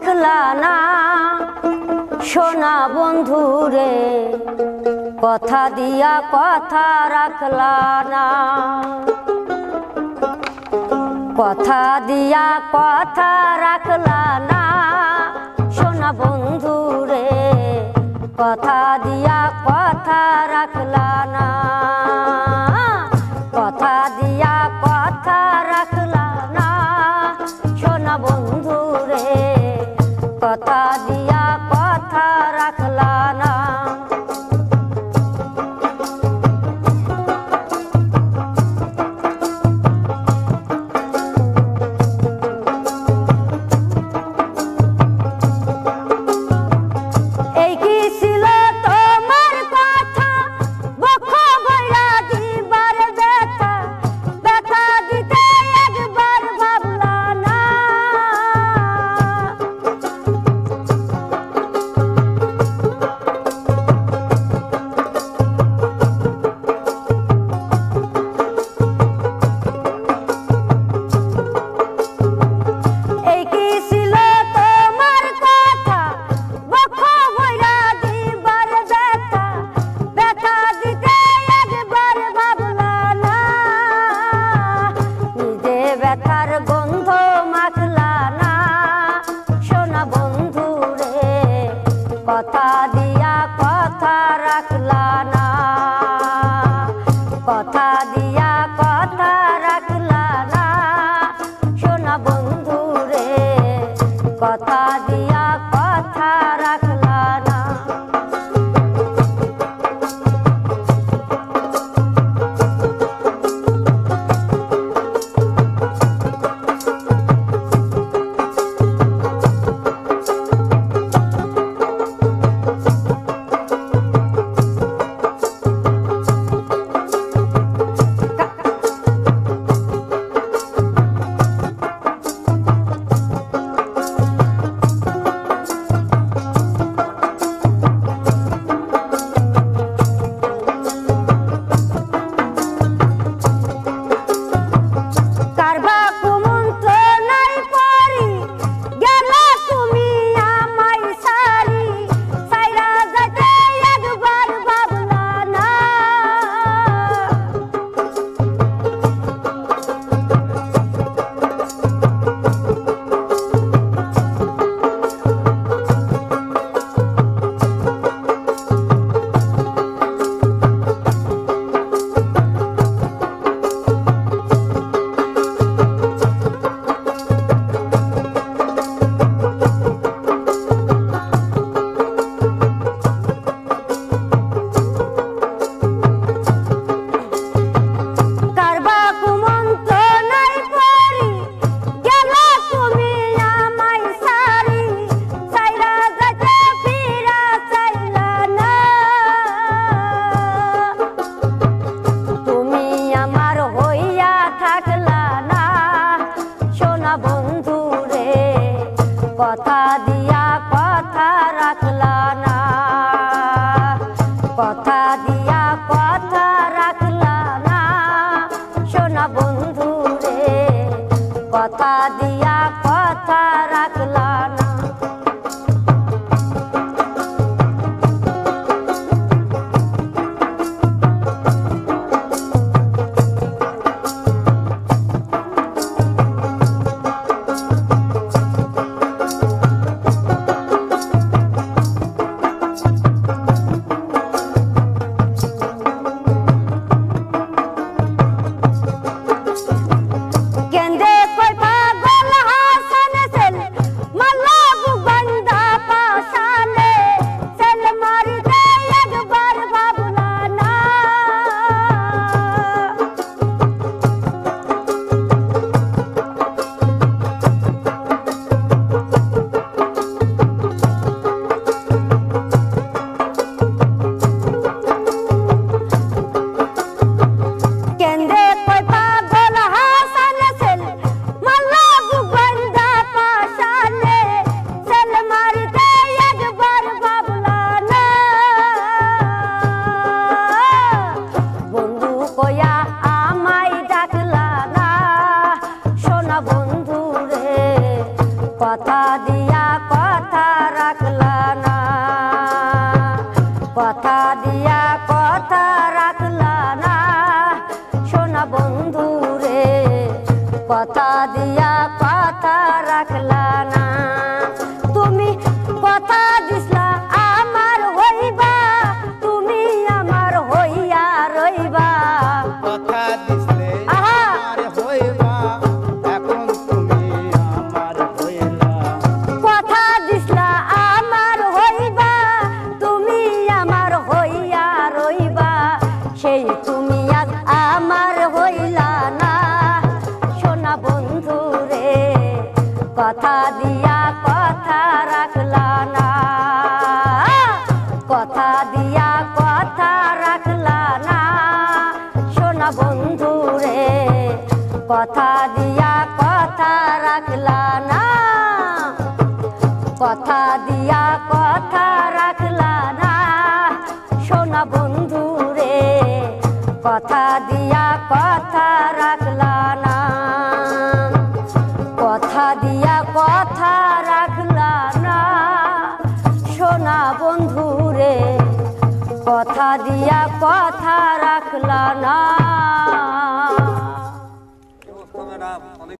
রাখলা না সোনা বন্ধুরে, কথা দিয়া কথা রাখলা না, কথা দিয়া কথা রাখলা না সোনা বন্ধুরে, কথা দিয়া কথা রাখলা না, কথা দিয়া কথা রাখলা না সোনা বন্ধুরে, কথা দিয়া কথা রাখলা না। ব্যথার গন্ধ মাখলা না সোনা বন্ধুরে, কথা দিয়া কথা রাখলা না, কথা দিয়া কথা রাখলা না সোনা বন্ধুরে, কথা দিয়া কথা রাখলা না। কথা দিয়া কথা রাখলা না, কথা দিয়া কথা রাখলা না সোনা বন্ধুরে, কথা দিয়া কথা রাখলা না। দিয়া কথা রাখলা না, কথা দিয়া কথা রাখলা না সোনা বন্ধু রে, কথা দিয়া কথা রাখলা না। তুমি কথা দিসলা আমার হইবা, তুমি আমার হইয়া রইবা, কথা দিসলে আমার হইবা, এখন তুমি আমার হইলা। কথা দিসলা আমার হইবা, তুমি আমার হইয়া রইবা, সেই তুমি আজ আমার হইলা না সোনা বন্ধু রে, কথা দিয়া কথা রাখলা না, কথা দিয়া কথা রাখলা না সোনা বন্ধু রে, কথা দিয়া কথা রাখলা না, কথা দিয়া কথা রাখলা না সোনা বন্ধু রে, কথা দিয়া কথা রাখলা না, কথা দিয়া কথা রাখলা না সোনা বন্ধু রে, কথা দিয়া কথা রাখলা না।